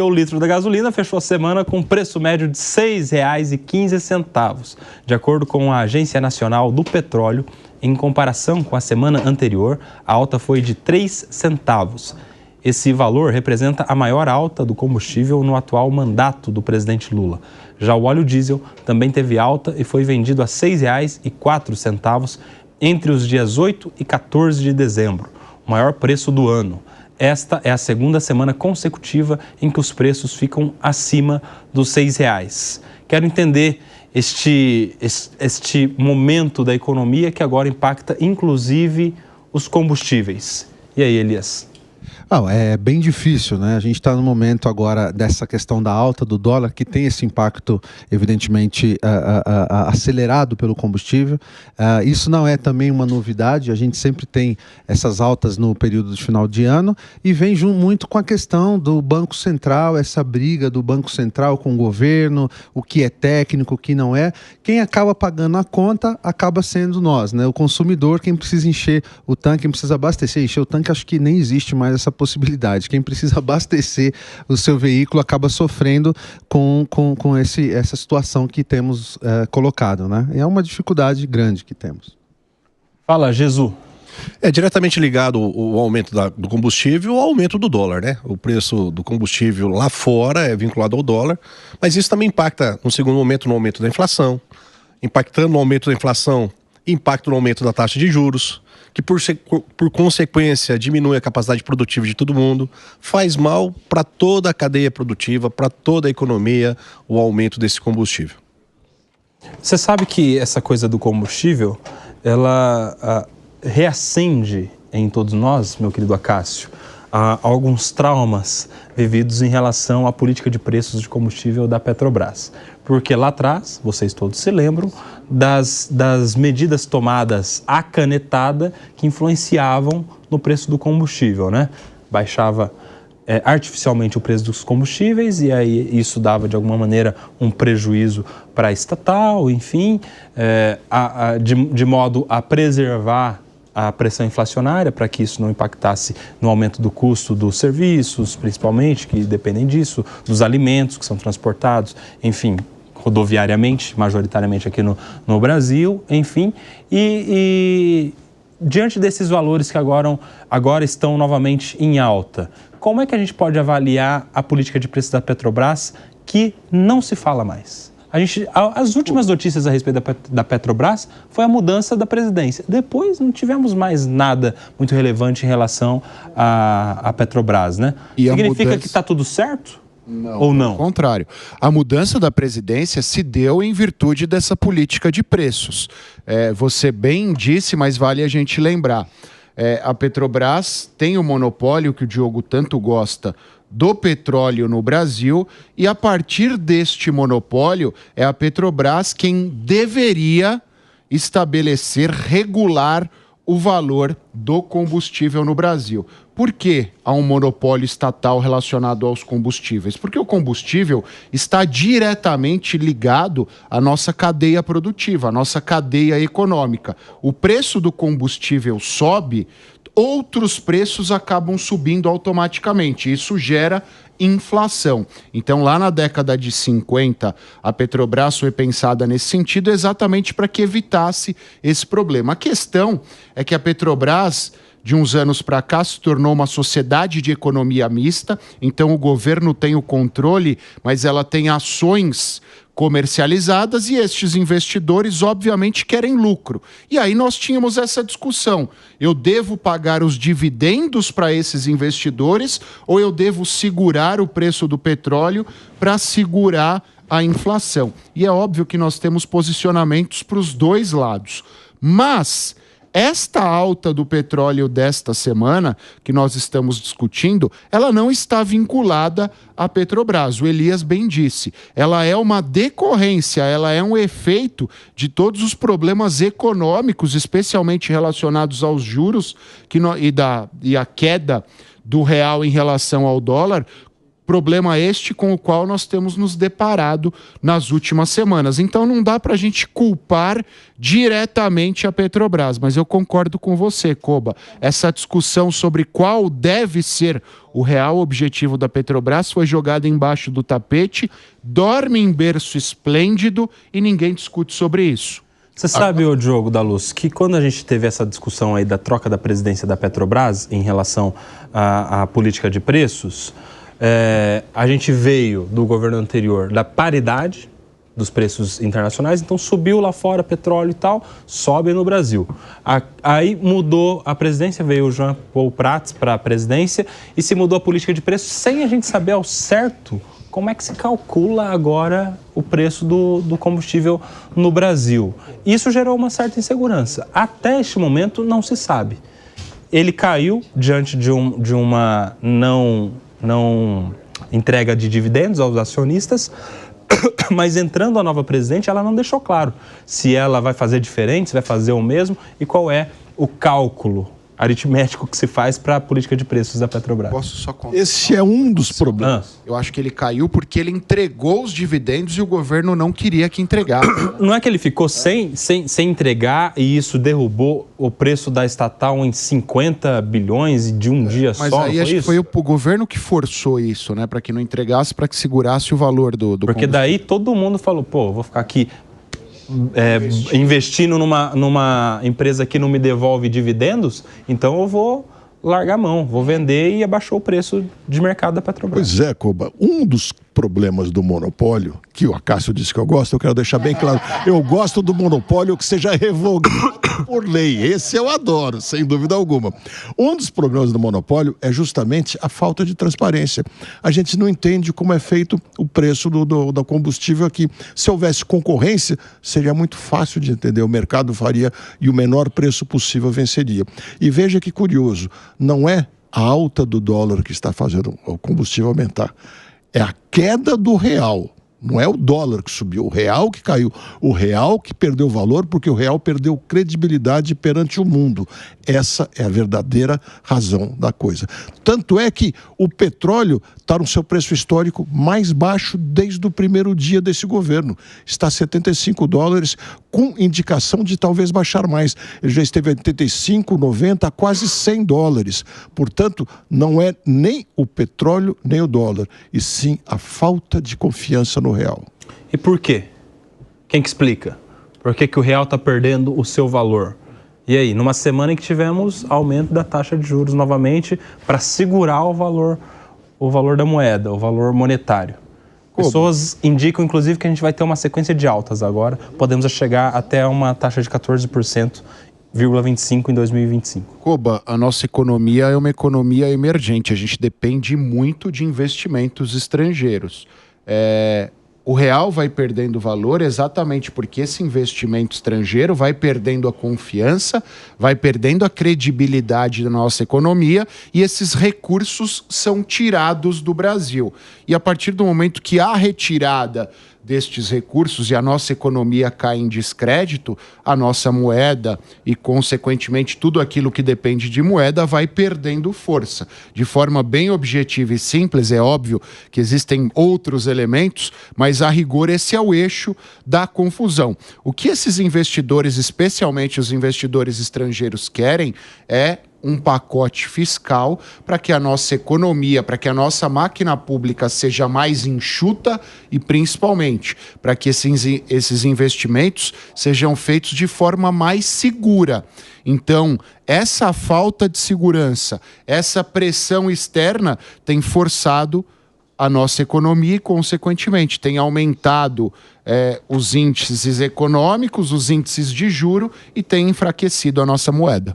O litro da gasolina fechou a semana com preço médio de R$ 6,15. De acordo com a Agência Nacional do Petróleo, em comparação com a semana anterior, a alta foi de 3 centavos. Esse valor representa a maior alta do combustível no atual mandato do presidente Lula. Já o óleo diesel também teve alta e foi vendido a R$ 6,04 entre os dias 8 e 14 de dezembro, o maior preço do ano. Esta é a segunda semana consecutiva em que os preços ficam acima dos R$ 6. Quero entender este momento da economia que agora impacta inclusive os combustíveis. E aí, Elias? É bem difícil, né? A gente está no momento agora dessa questão da alta do dólar, que tem esse impacto, evidentemente, acelerado pelo combustível. Isso não é também uma novidade, a gente sempre tem essas altas no período de final de ano e vem muito com a questão do Banco Central, essa briga do Banco Central com o governo, o que é técnico, o que não é. Quem acaba pagando a conta acaba sendo nós, né? O consumidor, quem precisa encher o tanque, quem precisa abastecer, encher o tanque, acho que nem existe mais essa possibilidade. Quem precisa abastecer o seu veículo acaba sofrendo com essa situação que temos colocado, né? É uma dificuldade grande que temos. Fala, Jesus. É diretamente ligado o aumento do combustível ao aumento do dólar, né? O preço do combustível lá fora é vinculado ao dólar, mas isso também impacta, no segundo momento, no aumento da inflação. Impactando no aumento da inflação, impacta no aumento da taxa de juros, que por consequência diminui a capacidade produtiva de todo mundo, faz mal para toda a cadeia produtiva, para toda a economia, o aumento desse combustível. Você sabe que essa coisa do combustível, ela reacende em todos nós, meu querido Acácio, alguns traumas vividos em relação à política de preços de combustível da Petrobras. Porque lá atrás, vocês todos se lembram, das medidas tomadas à canetada que influenciavam no preço do combustível, né? Baixava artificialmente o preço dos combustíveis e aí isso dava de alguma maneira um prejuízo para a estatal, enfim, de modo a preservar a pressão inflacionária para que isso não impactasse no aumento do custo dos serviços, principalmente, que dependem disso, dos alimentos que são transportados, enfim, rodoviariamente, majoritariamente aqui no Brasil, enfim. E diante desses valores que agora estão novamente em alta, como é que a gente pode avaliar a política de preços da Petrobras que não se fala mais? As últimas notícias a respeito da Petrobras foi a mudança da presidência. Depois não tivemos mais nada muito relevante em relação à Petrobras, né? Significa que está tudo certo? Não, ou não? Ao contrário. A mudança da presidência se deu em virtude dessa política de preços. Você bem disse, mas vale a gente lembrar. A Petrobras tem o monopólio que o Diogo tanto gosta do petróleo no Brasil e a partir deste monopólio é a Petrobras quem deveria estabelecer, regular o valor do combustível no Brasil. Por que há um monopólio estatal relacionado aos combustíveis? Porque o combustível está diretamente ligado à nossa cadeia produtiva, à nossa cadeia econômica. O preço do combustível sobe, outros preços acabam subindo automaticamente. Isso gera inflação. Então, lá na década de 50, a Petrobras foi pensada nesse sentido exatamente para que evitasse esse problema. A questão é que a Petrobras, de uns anos para cá, se tornou uma sociedade de economia mista, então o governo tem o controle, mas ela tem ações comercializadas e estes investidores, obviamente, querem lucro. E aí nós tínhamos essa discussão. Eu devo pagar os dividendos para esses investidores ou eu devo segurar o preço do petróleo para segurar a inflação? E é óbvio que nós temos posicionamentos para os dois lados. Mas esta alta do petróleo desta semana, que nós estamos discutindo, ela não está vinculada à Petrobras. O Elias bem disse. Ela é uma decorrência, ela é um efeito de todos os problemas econômicos, especialmente relacionados aos juros e a queda do real em relação ao dólar, Problema este com o qual nós temos nos deparado nas últimas semanas. Então não dá para a gente culpar diretamente a Petrobras, mas eu concordo com você, Koba. Essa discussão sobre qual deve ser o real objetivo da Petrobras foi jogada embaixo do tapete, dorme em berço esplêndido e ninguém discute sobre isso. Você sabe, ô Diogo da Luz, que quando a gente teve essa discussão aí da troca da presidência da Petrobras em relação à política de preços, a gente veio do governo anterior da paridade dos preços internacionais, então subiu lá fora petróleo e tal, sobe no Brasil. Aí mudou a presidência, veio o Jean Paul Prats para a presidência e se mudou a política de preços sem a gente saber ao certo como é que se calcula agora o preço do combustível no Brasil. Isso gerou uma certa insegurança. Até este momento não se sabe. Ele caiu diante de uma não entrega de dividendos aos acionistas, mas entrando a nova presidente, ela não deixou claro se ela vai fazer diferente, se vai fazer o mesmo e qual é o cálculo aritmético que se faz para a política de preços da Petrobras. Posso só contar? Esse é um dos problemas. Eu acho que ele caiu porque ele entregou os dividendos e o governo não queria que entregasse. Não é que ele ficou sem entregar e isso derrubou o preço da estatal em 50 bilhões de um dia Mas só? aí acho que foi o governo que forçou isso, né? Para que não entregasse, para que segurasse o valor do Porque daí todo mundo falou, pô, vou ficar aqui investindo numa empresa que não me devolve dividendos, então eu vou largar a mão, vou vender e abaixou o preço de mercado da Petrobras. Pois é, Koba, um dos problemas do monopólio, que o Acácio disse que eu gosto, eu quero deixar bem claro, eu gosto do monopólio que seja revogado por lei, esse eu adoro, sem dúvida alguma. Um dos problemas do monopólio é justamente a falta de transparência. A gente não entende como é feito o preço do combustível aqui. Se houvesse concorrência, seria muito fácil de entender, o mercado faria e o menor preço possível venceria. E veja que curioso, não é a alta do dólar que está fazendo o combustível aumentar, é a queda do real. Não é o dólar que subiu, o real que caiu, o real que perdeu valor porque o real perdeu credibilidade perante o mundo. Essa é a verdadeira razão da coisa. Tanto é que o petróleo está no seu preço histórico mais baixo desde o primeiro dia desse governo. Está a $75, com indicação de talvez baixar mais. Ele já esteve a 85, 90, quase $100. Portanto, não é nem o petróleo nem o dólar, e sim a falta de confiança no real. E por quê? Quem que explica? Por que o real está perdendo o seu valor? E aí, numa semana em que tivemos aumento da taxa de juros novamente para segurar o valor da moeda, o valor monetário. Pessoas indicam, inclusive, que a gente vai ter uma sequência de altas agora. Podemos chegar até uma taxa de 14,25% em 2025. Koba, a nossa economia é uma economia emergente. A gente depende muito de investimentos estrangeiros. O real vai perdendo valor exatamente porque esse investimento estrangeiro vai perdendo a confiança, vai perdendo a credibilidade da nossa economia e esses recursos são tirados do Brasil. E a partir do momento que há retirada destes recursos e a nossa economia cai em descrédito, a nossa moeda e, consequentemente, tudo aquilo que depende de moeda vai perdendo força. De forma bem objetiva e simples, é óbvio que existem outros elementos, mas a rigor esse é o eixo da confusão. O que esses investidores, especialmente os investidores estrangeiros, querem é um pacote fiscal para que a nossa economia, para que a nossa máquina pública seja mais enxuta e, principalmente, para que esses investimentos sejam feitos de forma mais segura. Então, essa falta de segurança, essa pressão externa tem forçado a nossa economia e, consequentemente, tem aumentado os índices econômicos, os índices de juro e tem enfraquecido a nossa moeda.